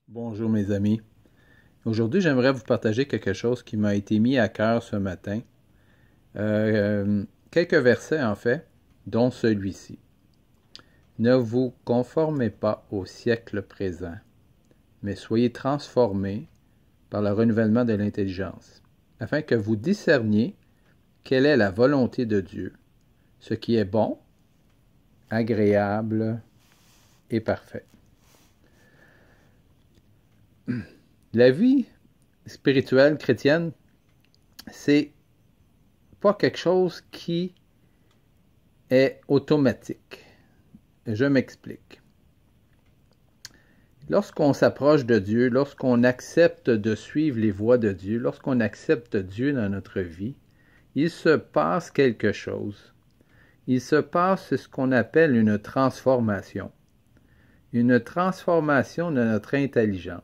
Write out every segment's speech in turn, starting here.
Bonjour mes amis. Aujourd'hui, j'aimerais vous partager quelque chose qui m'a été mis à cœur ce matin. Quelques versets en fait, dont celui-ci. Ne vous conformez pas au siècle présent, mais soyez transformés par le renouvellement de l'intelligence, afin que vous discerniez quelle est la volonté de Dieu, ce qui est bon, agréable et parfait. La vie spirituelle chrétienne, c'est pas quelque chose qui est automatique. Je m'explique. Lorsqu'on s'approche de Dieu, lorsqu'on accepte de suivre les voies de Dieu, lorsqu'on accepte Dieu dans notre vie, il se passe quelque chose. Il se passe ce qu'on appelle une transformation. Une transformation de notre intelligence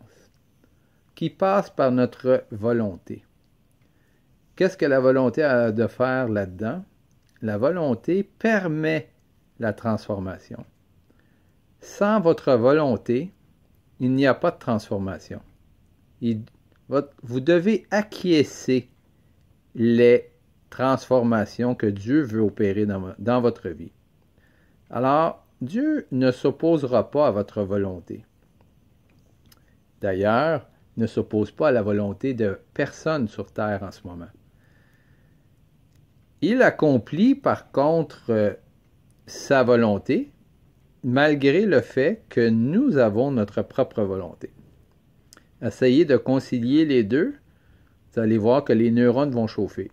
qui passe par notre volonté. Qu'est-ce que la volonté a de faire là-dedans? La volonté permet la transformation. Sans votre volonté, il n'y a pas de transformation. Vous devez acquiescer les transformations que Dieu veut opérer dans votre vie. Alors, Dieu ne s'opposera pas à votre volonté. D'ailleurs, il ne s'oppose pas à la volonté de personne sur terre en ce moment. Il accomplit par contre sa volonté, malgré le fait que nous avons notre propre volonté. Essayez de concilier les deux, vous allez voir que les neurones vont chauffer.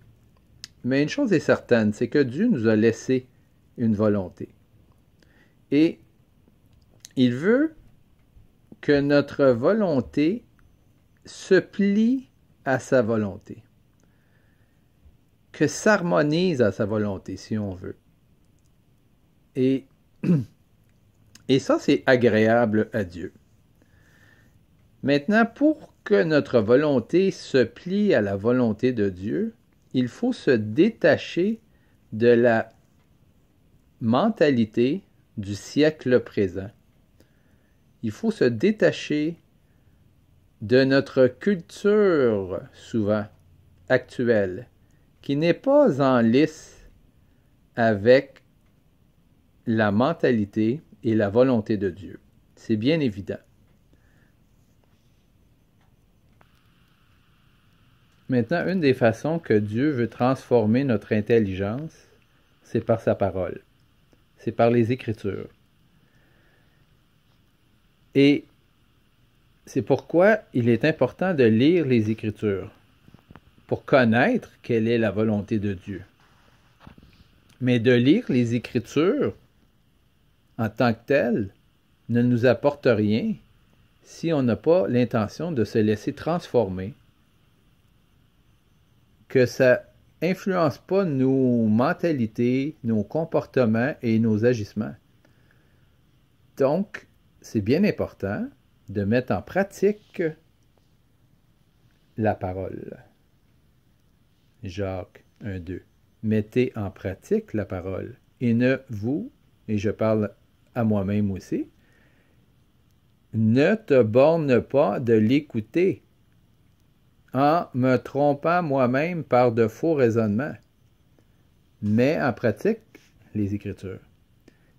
Mais une chose est certaine, c'est que Dieu nous a laissé une volonté. Et il veut que notre volonté se plie à sa volonté, que s'harmonise à sa volonté, si on veut. Et ça, c'est agréable à Dieu. Maintenant, pour que notre volonté se plie à la volonté de Dieu, il faut se détacher de la mentalité du siècle présent. Il faut se détacher de notre culture, souvent, actuelle, qui n'est pas en lice avec la mentalité et la volonté de Dieu. C'est bien évident. Maintenant, une des façons que Dieu veut transformer notre intelligence, c'est par sa parole. C'est par les Écritures. Et c'est pourquoi il est important de lire les Écritures, pour connaître quelle est la volonté de Dieu. Mais de lire les Écritures en tant que telles ne nous apporte rien si on n'a pas l'intention de se laisser transformer, que ça influence pas nos mentalités, nos comportements et nos agissements. Donc, c'est bien important de mettre en pratique la parole. Jacques 1:2. Mettez en pratique la parole et ne vous, et je parle à moi-même aussi, ne te borne pas de l'écouter en me trompant moi-même par de faux raisonnements. Mets en pratique les Écritures.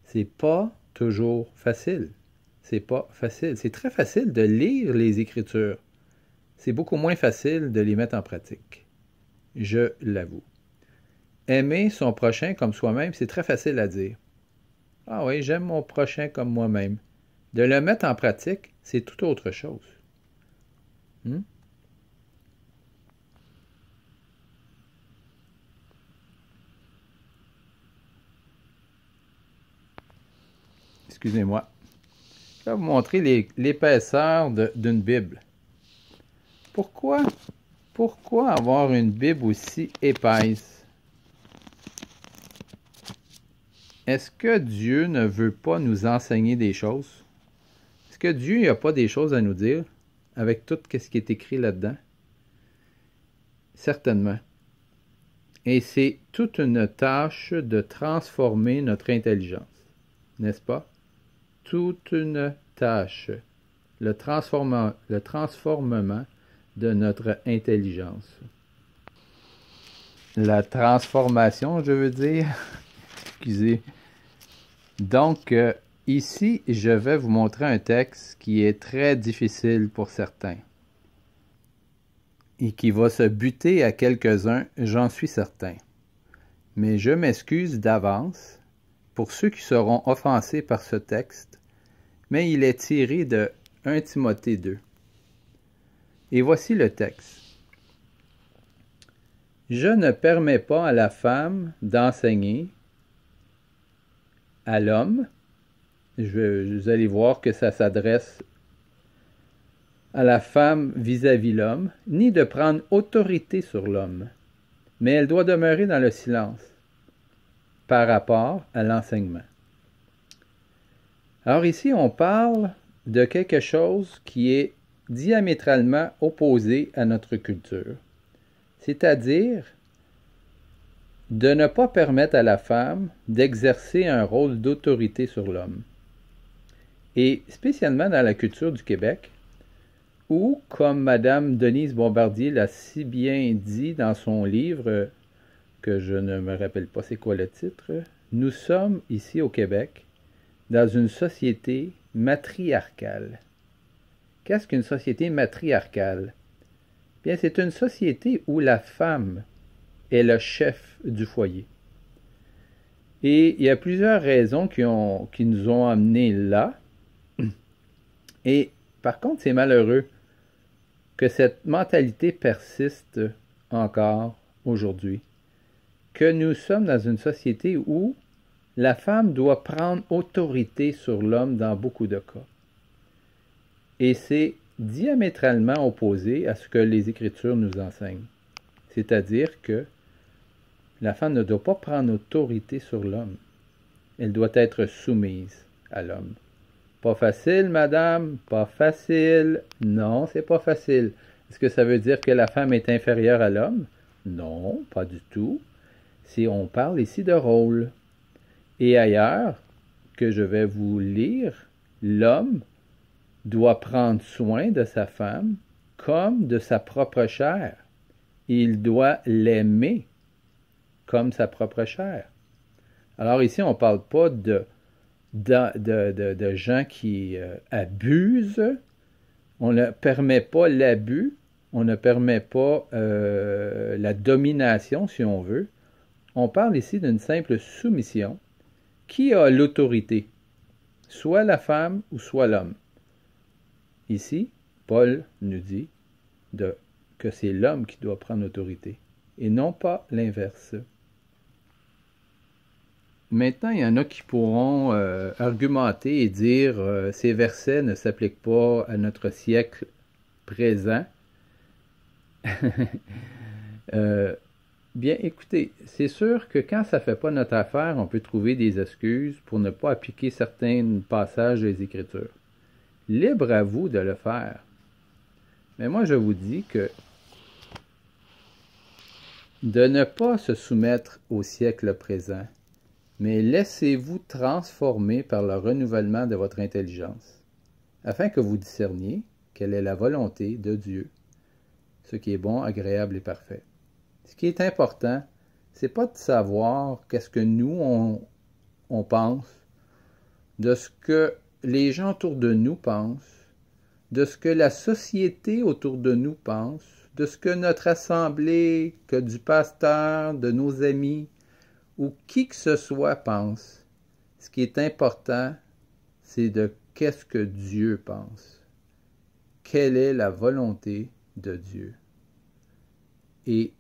C'est pas toujours facile. C'est pas facile. C'est très facile de lire les Écritures. C'est beaucoup moins facile de les mettre en pratique. Je l'avoue. Aimer son prochain comme soi-même, c'est très facile à dire. Ah oui, j'aime mon prochain comme moi-même. De le mettre en pratique, c'est tout autre chose. Excusez-moi. Je vais vous montrer l'épaisseur d'une Bible. Pourquoi avoir une Bible aussi épaisse? Est-ce que Dieu ne veut pas nous enseigner des choses? Est-ce que Dieu n'a pas des choses à nous dire avec tout ce qui est écrit là-dedans? Certainement. Et c'est toute une tâche de transformer notre intelligence, n'est-ce pas? Toute une tâche. le transformement de notre intelligence. La transformation, je veux dire. Excusez. Donc, ici, je vais vous montrer un texte qui est très difficile pour certains et qui va se buter à quelques-uns, j'en suis certain. Mais je m'excuse d'avance pour ceux qui seront offensés par ce texte, mais il est tiré de 1 Timothée 2. Et voici le texte. Je ne permets pas à la femme d'enseigner à l'homme. Vous allez voir que ça s'adresse à la femme vis-à-vis l'homme, ni de prendre autorité sur l'homme, mais elle doit demeurer dans le silence par rapport à l'enseignement. Alors ici, on parle de quelque chose qui est diamétralement opposé à notre culture, c'est-à-dire de ne pas permettre à la femme d'exercer un rôle d'autorité sur l'homme. Et spécialement dans la culture du Québec, où, comme Madame Denise Bombardier l'a si bien dit dans son livre, que je ne me rappelle pas c'est quoi le titre, nous sommes ici au Québec dans une société matriarcale. Qu'est-ce qu'une société matriarcale? Bien, c'est une société où la femme est le chef du foyer. Et il y a plusieurs raisons qui nous ont amenés là. Et par contre, c'est malheureux que cette mentalité persiste encore aujourd'hui. Que nous sommes dans une société où la femme doit prendre autorité sur l'homme dans beaucoup de cas. Et c'est diamétralement opposé à ce que les Écritures nous enseignent. C'est-à-dire que la femme ne doit pas prendre autorité sur l'homme. Elle doit être soumise à l'homme. Pas facile, madame, pas facile. Non, c'est pas facile. Est-ce que ça veut dire que la femme est inférieure à l'homme? Non, pas du tout. On parle ici de rôle. Et ailleurs, que je vais vous lire, l'homme doit prendre soin de sa femme comme de sa propre chair. Il doit l'aimer comme sa propre chair. Alors ici, on ne parle pas de gens qui abusent. On ne permet pas l'abus. On ne permet pas la domination, si on veut. On parle ici d'une simple soumission. Qui a l'autorité? Soit la femme ou soit l'homme. Ici, Paul nous dit que c'est l'homme qui doit prendre l'autorité, et non pas l'inverse. Maintenant, il y en a qui pourront argumenter et dire ces versets ne s'appliquent pas à notre siècle présent. Bien, écoutez, c'est sûr que quand ça ne fait pas notre affaire, on peut trouver des excuses pour ne pas appliquer certains passages des Écritures. Libre à vous de le faire. Mais moi, je vous dis que de ne pas se soumettre au siècle présent, mais laissez-vous transformer par le renouvellement de votre intelligence, afin que vous discerniez quelle est la volonté de Dieu, ce qui est bon, agréable et parfait. Ce qui est important, c'est pas de savoir qu'est-ce que nous, on pense, de ce que les gens autour de nous pensent, de ce que la société autour de nous pense, de ce que notre assemblée, que du pasteur, de nos amis, ou qui que ce soit pense. Ce qui est important, c'est de qu'est-ce que Dieu pense. Quelle est la volonté de Dieu. Et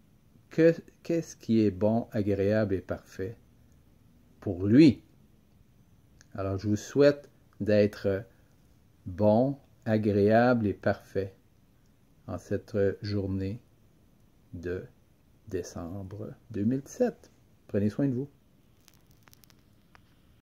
qu'est-ce qui est bon, agréable et parfait pour lui. Alors, je vous souhaite d'être bon, agréable et parfait en cette journée de décembre 2017. Prenez soin de vous.